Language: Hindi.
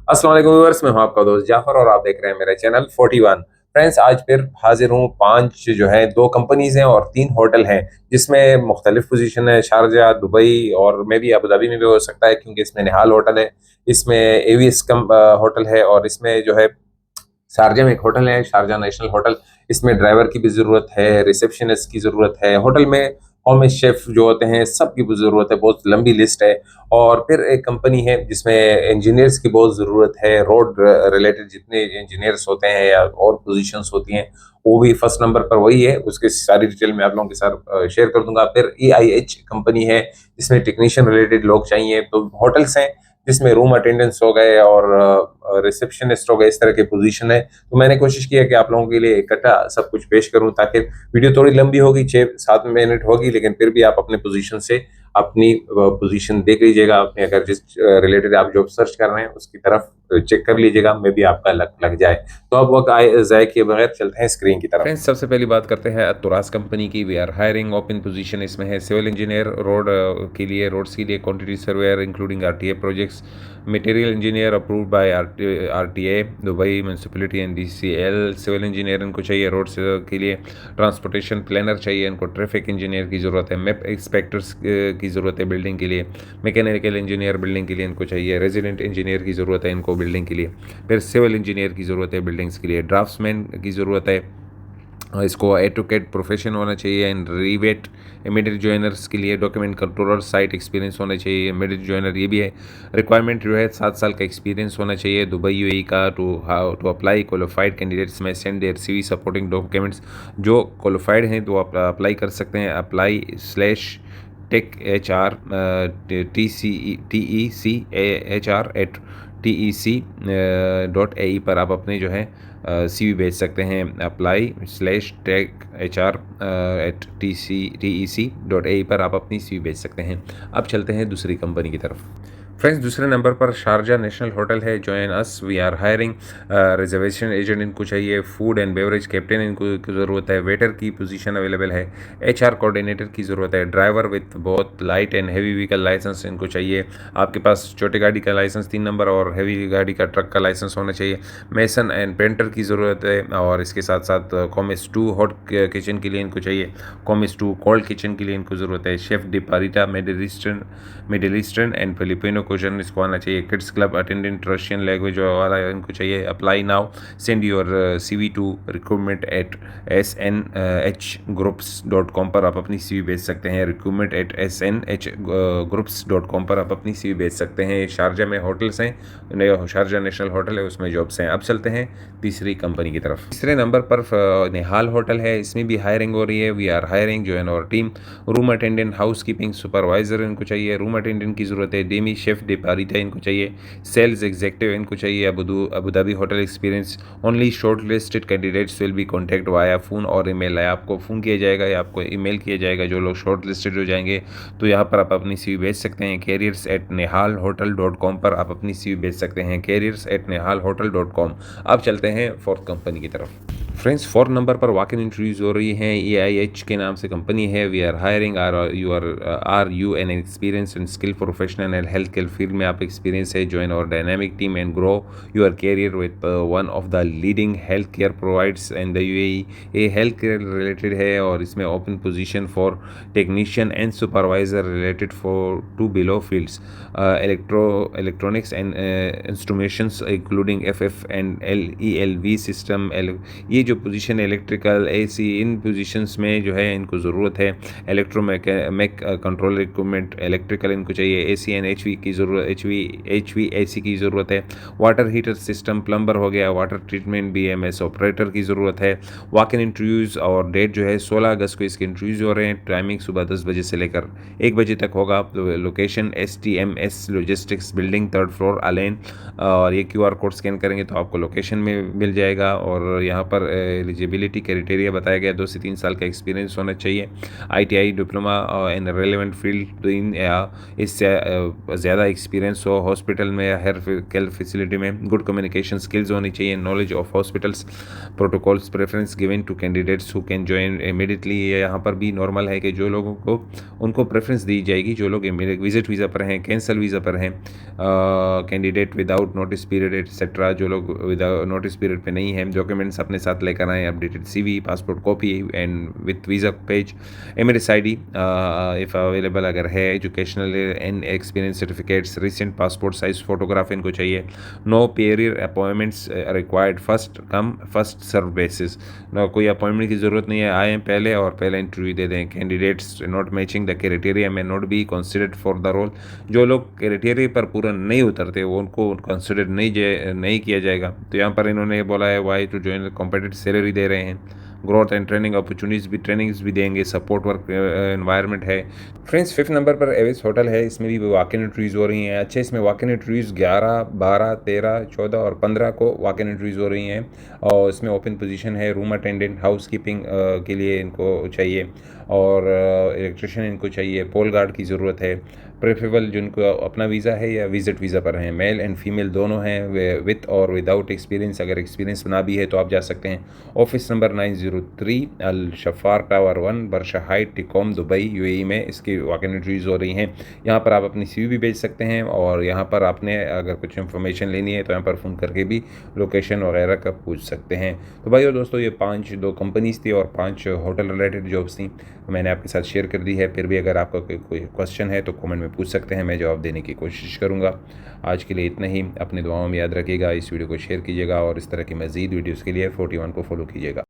अस्सलाम वालेकुम व्यूअर्स, मैं हूं आपका दोस्त जाफर और आप देख रहे हैं मेरा चैनल 41। फ्रेंड्स, आज फिर हाजिर हूं। पांच जो है, दो कंपनीज हैं और तीन होटल हैं, जिसमें मुख्तलिफ पोजीशन है। शारजा, दुबई और मे भी अबू धाबी में भी हो सकता है, क्योंकि इसमें निहाल होटल है, इसमें एवीएस होटल है, और इसमें जो है शारजा में एक होटल है, शारजा नेशनल होटल। इसमें ड्राइवर की भी ज़रूरत है, रिसेप्शनिस्ट की ज़रूरत है, होटल में होम शेफ जो होते हैं सबकी भी ज़रूरत है। बहुत लंबी लिस्ट है। और फिर एक कंपनी है जिसमें इंजीनियर्स की बहुत ज़रूरत है। रोड रिलेटेड जितने इंजीनियर्स होते हैं या और पोजीशंस होती हैं, वो भी फर्स्ट नंबर पर वही है। उसकी सारी डिटेल मैं आप लोगों के साथ शेयर कर दूंगा। फिर EIH कंपनी है, जिसमें टेक्नीशियन रिलेटेड लोग चाहिए। तो होटल्स हैं जिसमें रूम अटेंडेंट्स हो गए और रिसेप्शनिस्ट हो गए, इस तरह के पोजीशन है। तो मैंने कोशिश किया कि आप लोगों के लिए इकट्ठा सब कुछ पेश करूं, ताकि वीडियो थोड़ी लंबी होगी, 6-7 मिनट होगी, लेकिन फिर भी आप अपने पोजीशन से अपनी पोजीशन देख लीजिएगा। अपने अगर जिस रिलेटेड आप जॉब सर्च कर रहे हैं उसकी तरफ चेक कर लीजिएगा, मे भी आपका लग लग जाए। तो अब वक्त आए ज़ाय किए बगैर चलते हैं स्क्रीन की तरफ। फ्रेंड्स, सबसे पहली बात करते हैं तुरास कंपनी की। We are hiring. Open position इसमें है सिविल इंजीनियर, रोड के लिए, रोड्स के लिए quantity surveyor including RTA projects, material engineer approved by RTA Dubai municipality and DCL। Civil engineer इनको चाहिए रोड्स के लिए। ट्रांसपोर्टेशन प्लानर चाहिए इनको। ट्रैफिक इंजीनियर की ज़रूरत है। मैप इंस्पेक्टर्स की ज़रूरत है बिल्डिंग के लिए। मैकेनिकल इंजीनियर बिल्डिंग के लिए इनको चाहिए। रेजिडेंट इंजीनियर की ज़रूरत है इनको बिल्डिंग के लिए। फिर सिविल इंजीनियर की ज़रूरत है बिल्डिंग्स के लिए। ड्राफ्ट्समैन की ज़रूरत है, इसको एडवोकेट प्रोफेशन होना चाहिए। एंड रीवेट मिडिल जॉइनर्स के लिए डॉक्यूमेंट कंट्रोलर साइट एक्सपीरियंस होना चाहिए। मिडिल जॉइनर ये भी है रिक्वायरमेंट जो है, 7 साल का एक्सपीरियंस होना चाहिए दुबई UAE का। टू अप्लाई क्वालिफाइड कैंडिडेट्स में send their CV supporting documents. जो क्वालिफाइड हैं तो आप अप्लाई कर सकते हैं। Apply slash take HR TECHR@TEC.AE पर आप अपने जो है CV भेज सकते हैं। Apply slash take HR @TEC.AE पर आप अपनी CV भेज सकते हैं। अब चलते हैं दूसरी कंपनी की तरफ। फ्रेंड्स, दूसरे नंबर पर शारजा नेशनल होटल है। Join us, we are hiring. Reservation agent इनको चाहिए। फूड एंड बेवरेज कैप्टन इनको की ज़रूरत है। वेटर की पोजीशन अवेलेबल है। HR कोऑर्डिनेटर की ज़रूरत है। ड्राइवर विथ बहुत light and heavy vehicle licence इनको चाहिए। आपके पास छोटी गाड़ी का लाइसेंस 3 नंबर और हैवी गाड़ी का ट्रक का लाइसेंस होना चाहिए। मेसन एंड पेंटर की ज़रूरत है, और इसके साथ साथ कॉमिस 2 हॉट किचन के लिए इनको चाहिए। कॉमिस 2 कोल्ड किचन के लिए इनको ज़रूरत है। Chef de partie Middle Eastern and Filipino question इसको आना चाहिए। Kids club attendant Russian language वाला इनको चाहिए। Apply now, send your CV to recruitment@SNHgroups.com पर आप अपनी CV भेज सकते हैं। recruitment@SNHgroups.com पर आप अपनी CV भेज सकते हैं। शारजा में होटल्स हैं, शारजा नेशनल होटल है, उसमें जॉब्स हैं। अब चलते हैं तीसरी कंपनी की तरफ। तीसरे नंबर पर निहाल होटल है, इसमें भी हायरिंग हो रही है। वी आर हायरिंग जो है और team. Room attendant, house keeping supervisor इनको चाहिए। रूम अटेंडेंट की ज़रूरत है। डेमी शेफ डिपारिटा इनको चाहिए। सेल्स एग्जीक्यूटिव इनको चाहिए। Abu Dhabi hotel experience. Only short listed candidates will be contact via phone और ईमेल है। आपको फ़ोन किया जाएगा या आपको ईमेल किया जाएगा। जो लोग शॉर्ट लिस्टेड हो जाएंगे तो यहाँ पर आप अपनी CV भेज सकते हैं। careers@nihalhotel.com पर आप अपनी CV भेज सकते हैं। careers@nihalhotel.com। अब चलते हैं फोर्थ कंपनी की तरफ। फ्रेंड्स, 4 नंबर पर वॉक इन इंटरव्यूज़ हो रही हैं। EIH के नाम से कंपनी है। We are hiring. Are you an experience and skill professional and health care field में आप एक्सपीरियंस है। Join our dynamic team and grow your career with one of the leading health care provides in the UAE। ये हेल्थ केयर रिलेटेड है और इसमें open position for technician and supervisor related for 2 below fields, electronics and instrumentations including FF and ELV system. ये जो पोजीशन है इलेक्ट्रिकल AC, इन पोजीशंस में जो है इनको ज़रूरत है। मैक कंट्रोल इक्विपमेंट इलेक्ट्रिकल इनको चाहिए। AC एंड HV की ज़रूरत, HVAC की ज़रूरत है। वाटर हीटर सिस्टम प्लम्बर हो गया। वाटर ट्रीटमेंट BMS ऑपरेटर की ज़रूरत है। वॉक इन इंटरव्यूज़ और डेट जो है 16 अगस्त को इसके इंटरव्यूज़ हो रहे हैं। टाइमिंग सुबह 10 बजे से लेकर 1 बजे तक होगा। Location STMS logistics building 3rd floor अलेन। और ये QR कोड स्कैन करेंगे तो आपको लोकेशन में मिल जाएगा। और यहाँ पर एलिजिबिलिटी क्राइटेरिया बताया गया 2 से 3 साल का एक्सपीरियंस होना चाहिए, ITI diploma in relevant field 3 या इससे ज़्यादा एक्सपीरियंस हो, हॉस्पिटल में या हेल्थ केयर फैसिलिटी में गुड कम्युनिकेशन स्किल्स होनी चाहिए, knowledge of hospitals protocols, preference given to candidates who can join immediately. यहाँ पर भी नॉर्मल है कि जो लोगों को उनको प्रेफरेंस दी जाएगी जो लोग विजिट वीज़ा पर हैं, कैंसल वीज़ा पर हैं, candidate without notice period etcetera, जो लोग विदाउट नोटिस पीरियड पे नहीं हैं, डॉक्यूमेंट्स अपने साथ लेकर आएँ, updated CV, passport copy and with visa page, MRS ID if available अगर है, educational and experience certificates, recent passport size photograph इनको चाहिए, no period appointments required, first come first serve basis, ना कोई अपॉइंटमेंट की ज़रूरत नहीं है, आए पहले और पहले इंटरव्यू दे दें, candidates not matching the criteria में not be considered for the role, जो लोग क्राइटेरिया पर पूरा नहीं उतरते वो उनको कंसिडर नहीं किया जाएगा। तो यहाँ पर इन्होंने बोला है why to join competitive salary दे रहे हैं, ग्रोथ एंड ट्रेनिंग अपॉर्चुनिटीज़ भी ट्रेनिंग्स भी देंगे, सपोर्ट वर्क एनवायरनमेंट है। फ्रेंड्स 5th नंबर पर एविस होटल है, इसमें भी वॉक इन इंटरव्यूज़ हो रही हैं। अच्छे इसमें वॉक इन इंटरव्यूज़ 11, 12, 13, 14 और 15 को वॉक इन इंटरव्यूज़ हो रही हैं और इसमें ओपन पोजीशन है, रूम अटेंडेंट, हाउस कीपिंग के लिए इनको चाहिए और इलेक्ट्रिशियन इनको चाहिए, पोल गार्ड की ज़रूरत है, प्रेफरेबल जिनको अपना वीज़ा है या विजिट वीज़ा पर हैं, मेल एंड फीमेल दोनों हैं, विथ और विदाउट एक्सपीरियंस, अगर एक्सपीरियंस ना भी है तो आप जा सकते हैं। ऑफिस नंबर 903 अल शफ़ार टावर 1 बर्शा हाइट टिकोम दुबई UAE में इसकी वॉक इन इंटरव्यूज़ हो रही हैं। यहाँ पर आप अपनी CV भी भेज सकते हैं और यहाँ पर आपने अगर कुछ इन्फॉर्मेशन लेनी है तो यहाँ पर फ़ोन करके भी लोकेशन वगैरह का पूछ सकते हैं। तो भाई और दोस्तों ये 2 कंपनीज़ थी और 5 होटल रिलेटेड जॉब्स थी, मैंने आपके साथ शेयर कर दी है। फिर भी अगर आपका कोई क्वेश्चन है तो कमेंट में पूछ सकते हैं, मैं जवाब देने की कोशिश करूँगा। आज के लिए इतना ही, अपनी दुआओं में याद रखिएगा, इस वीडियो को शेयर कीजिएगा और इस तरह की मज़ीद वीडियोज़ के लिए 41 को फॉलो कीजिएगा।